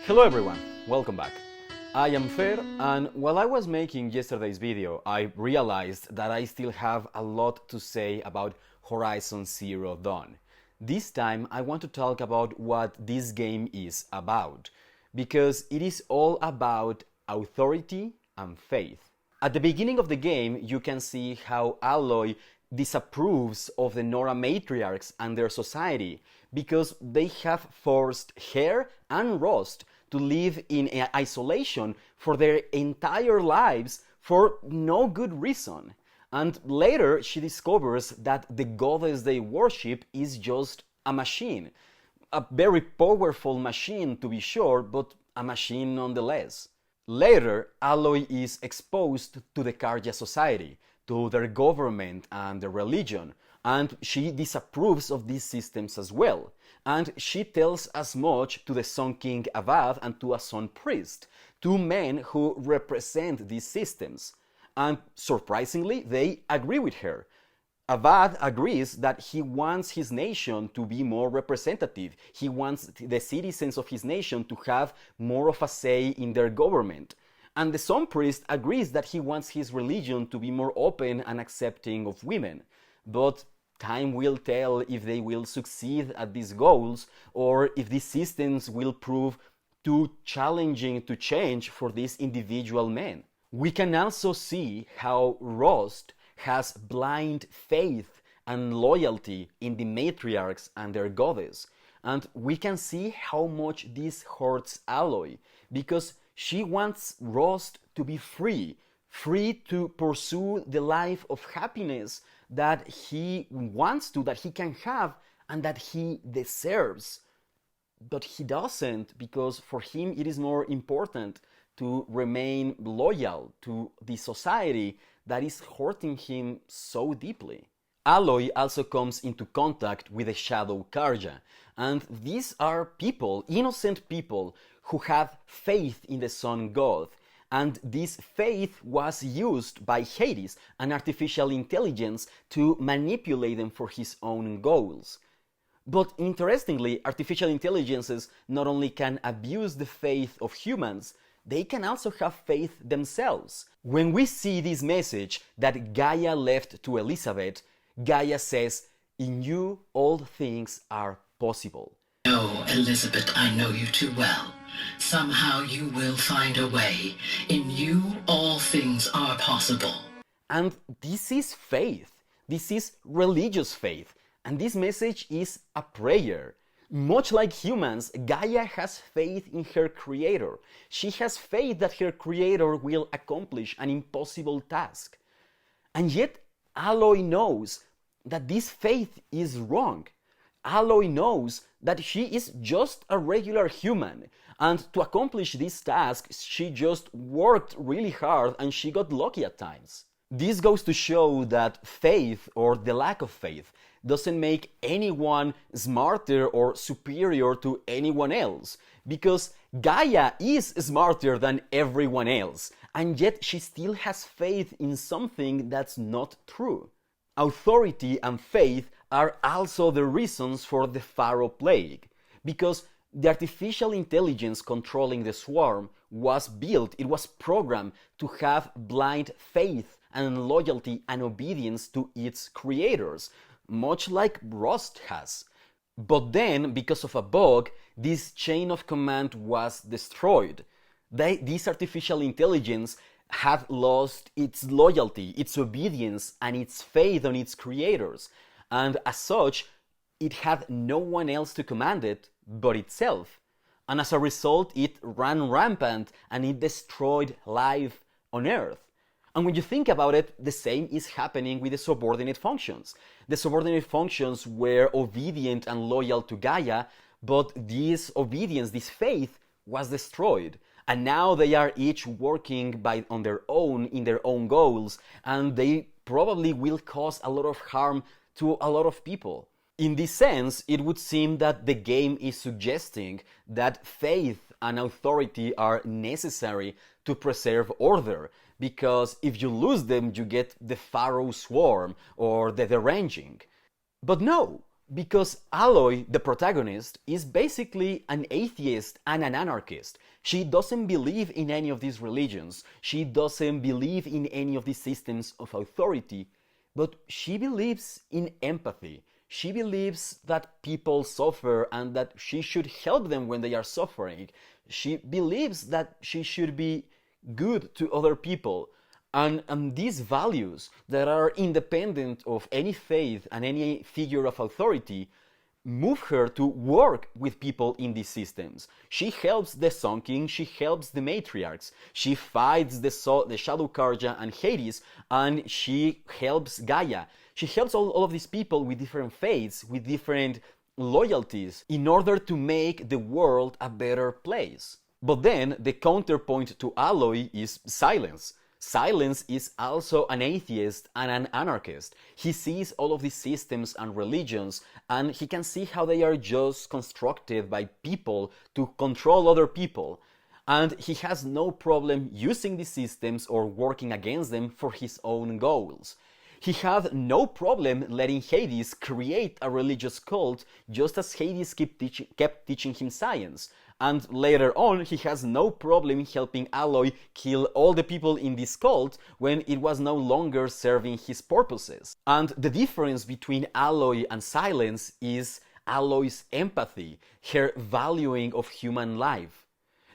Hello everyone, welcome back. I am Fer, and while I was making yesterday's video, I realized that I still have a lot to say about Horizon Zero Dawn. This time I want to talk about what this game is about, because it is all about authority and faith. At the beginning of the game, you can see how Aloy disapproves of the Nora matriarchs and their society because they have forced her and Rost to live in isolation for their entire lives for no good reason. And later she discovers that the goddess they worship is just a machine. A very powerful machine to be sure, but a machine nonetheless. Later, Aloy is exposed to the Karja society, to their government and their religion, and she disapproves of these systems as well. And she tells as much to the Sun King Avad and to a Sun Priest, two men who represent these systems. And surprisingly, they agree with her. Avad agrees that he wants his nation to be more representative. He wants the citizens of his nation to have more of a say in their government. And the Sun Priest agrees that he wants his religion to be more open and accepting of women. But time will tell if they will succeed at these goals or if these systems will prove too challenging to change for these individual men. We can also see how Rost has blind faith and loyalty in the matriarchs and their goddess. And we can see how much this hurts Aloy, because she wants Rost to be free to pursue the life of happiness that he wants to, that he can have, and that he deserves. But he doesn't, because for him it is more important to remain loyal to the society that is hurting him so deeply. Aloy also comes into contact with the Shadow Karja, and these are people, innocent people, who have faith in the Sun God, and this faith was used by Hades, an artificial intelligence, to manipulate them for his own goals. But interestingly, artificial intelligences not only can abuse the faith of humans, they can also have faith themselves. When we see this message that Gaia left to Elizabeth, Gaia says, "In you all things are possible." No, Elizabeth, I know you too well. Somehow you will find a way. In you all things are possible. And this is faith. This is religious faith. And this message is a prayer. Much like humans, Gaia has faith in her creator. She has faith that her creator will accomplish an impossible task. And yet, Aloy knows that this faith is wrong. Aloy knows that she is just a regular human, and to accomplish this task, she just worked really hard and she got lucky at times. This goes to show that faith, or the lack of faith, doesn't make anyone smarter or superior to anyone else, because Gaia is smarter than everyone else, and yet she still has faith in something that's not true. Authority and faith are also the reasons for the Pharaoh plague, because the artificial intelligence controlling the swarm was built, it was programmed to have blind faith and loyalty and obedience to its creators, much like Rost has. But then, because of a bug, this chain of command was destroyed. This artificial intelligence had lost its loyalty, its obedience, and its faith on its creators, and as such, it had no one else to command it but itself. And as a result, it ran rampant and it destroyed life on Earth. And when you think about it, the same is happening with the subordinate functions. The subordinate functions were obedient and loyal to Gaia, but this obedience, this faith, was destroyed. And now they are each working on their own, in their own goals, and they probably will cause a lot of harm to a lot of people. In this sense, it would seem that the game is suggesting that faith and authority are necessary to preserve order, because if you lose them, you get the Pharaoh swarm or the deranging. But no, Because Aloy, the protagonist, is basically an atheist and an anarchist. She doesn't believe in any of these religions. She doesn't believe in any of these systems of authority. But she believes in empathy. She believes that people suffer and that she should help them when they are suffering. She believes that she should be good to other people. And these values that are independent of any faith and any figure of authority move her to work with people in these systems. She helps the Sun King, she helps the matriarchs, she fights the Shadow Carja and Hades, and she helps Gaia. She helps all of these people with different faiths, with different loyalties, in order to make the world a better place. But then the counterpoint to Aloy is Silence. Silence is also an atheist and an anarchist. He sees all of these systems and religions, and he can see how they are just constructed by people to control other people. And he has no problem using these systems or working against them for his own goals. He had no problem letting Hades create a religious cult, just as Hades kept teaching him science. And later on, he has no problem helping Aloy kill all the people in this cult when it was no longer serving his purposes. And the difference between Aloy and Silence is Aloy's empathy, her valuing of human life.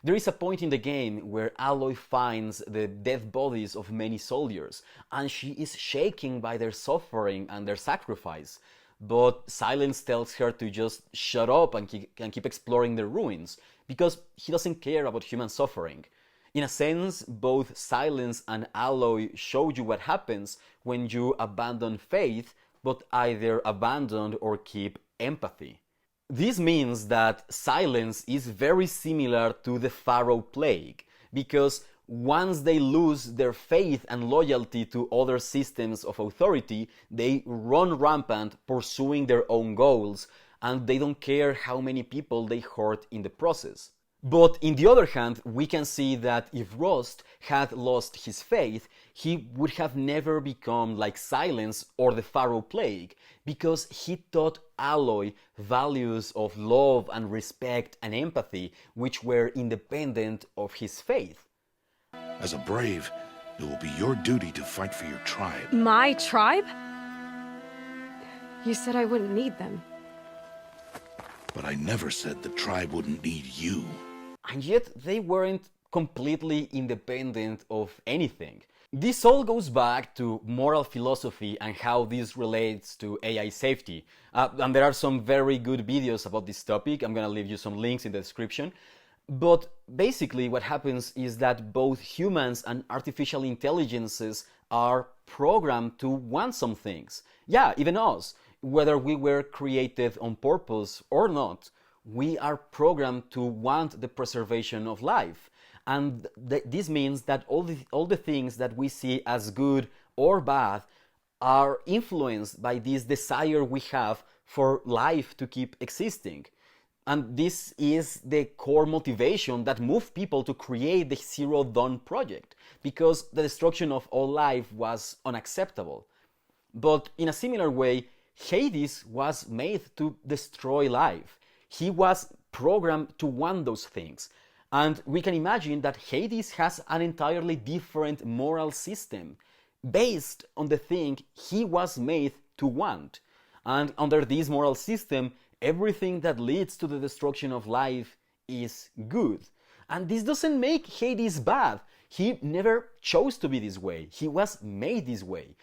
There is a point in the game where Aloy finds the dead bodies of many soldiers, and she is shaken by their suffering and their sacrifice. But Silence tells her to just shut up and keep exploring the ruins, because he doesn't care about human suffering. In a sense, both Silence and Aloy show you what happens when you abandon faith, but either abandon or keep empathy. This means that Silence is very similar to the Pharaoh Plague, because once they lose their faith and loyalty to other systems of authority, they run rampant pursuing their own goals, and they don't care how many people they hurt in the process. But in the other hand, we can see that if Rust had lost his faith, he would have never become like Silence or the Pharaoh Plague, because he taught Aloy values of love and respect and empathy, which were independent of his faith. As a brave, it will be your duty to fight for your tribe. My tribe? You said I wouldn't need them. But I never said the tribe wouldn't need you. And yet they weren't completely independent of anything. This all goes back to moral philosophy and how this relates to AI safety. And there are some very good videos about this topic. I'm gonna leave you some links in the description. But basically what happens is that both humans and artificial intelligences are programmed to want some things. Yeah, even us. Whether we were created on purpose or not, we are programmed to want the preservation of life. And this means that all the things that we see as good or bad are influenced by this desire we have for life to keep existing. And this is the core motivation that moved people to create the Zero Dawn project, because the destruction of all life was unacceptable. But in a similar way, Hades was made to destroy life. He was programmed to want those things. And we can imagine that Hades has an entirely different moral system based on the thing he was made to want. And under this moral system, everything that leads to the destruction of life is good. And this doesn't make Hades bad. He never chose to be this way. He was made this way.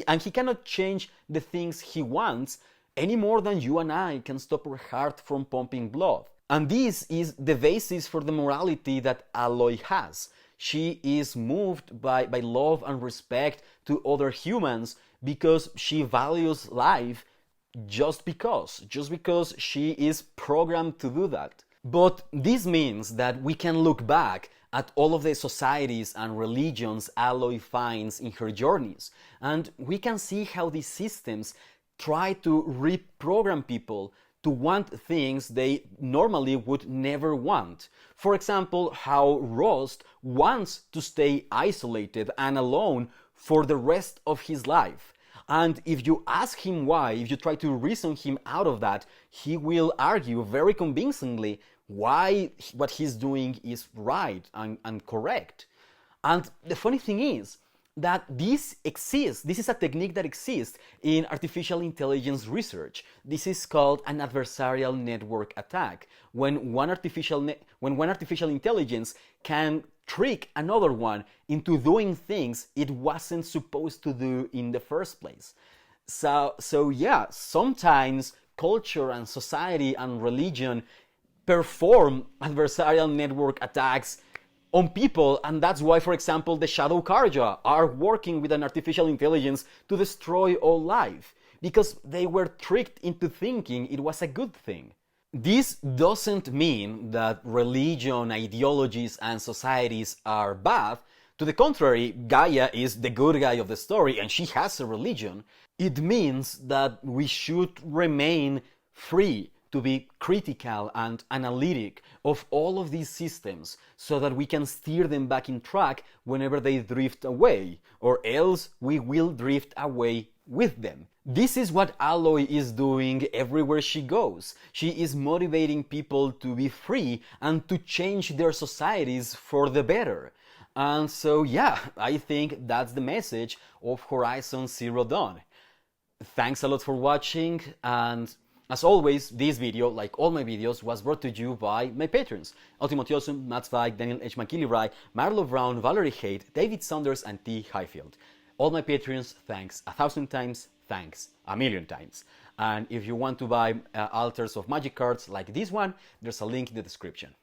And he cannot change the things he wants any more than you and I can stop our heart from pumping blood. And this is the basis for the morality that Aloy has. She is moved by love and respect to other humans because she values life just because she is programmed to do that. But this means that we can look back at all of the societies and religions Aloy finds in her journeys, and we can see how these systems try to reprogram people to want things they normally would never want. For example, how Rust wants to stay isolated and alone for the rest of his life. And if you ask him why, if you try to reason him out of that, he will argue very convincingly why what he's doing is right and correct. And the funny thing is that this exists. This is a technique that exists in artificial intelligence research. This is called an adversarial network attack, when one artificial intelligence can trick another one into doing things it wasn't supposed to do in the first place. So yeah, sometimes culture and society and religion perform adversarial network attacks on people, and that's why, for example, the Shadow Karja are working with an artificial intelligence to destroy all life, because they were tricked into thinking it was a good thing. This doesn't mean that religion, ideologies, and societies are bad. To the contrary, Gaia is the good guy of the story and she has a religion. It means that we should remain free to be critical and analytic of all of these systems so that we can steer them back in track whenever they drift away, or else we will drift away with them. This is what Aloy is doing everywhere she goes. She is motivating people to be free and to change their societies for the better. And so yeah, I think that's the message of Horizon Zero Dawn. Thanks a lot for watching, and as always, this video, like all my videos, was brought to you by my patrons: Ultimotiosum, Mats Weig, Daniel H. McKilliray, Marlo Brown, Valerie Haight, David Saunders, and T. Highfield. All my patrons, thanks 1,000 times, thanks 1,000,000 times. And if you want to buy altars of magic cards like this one, there's a link in the description.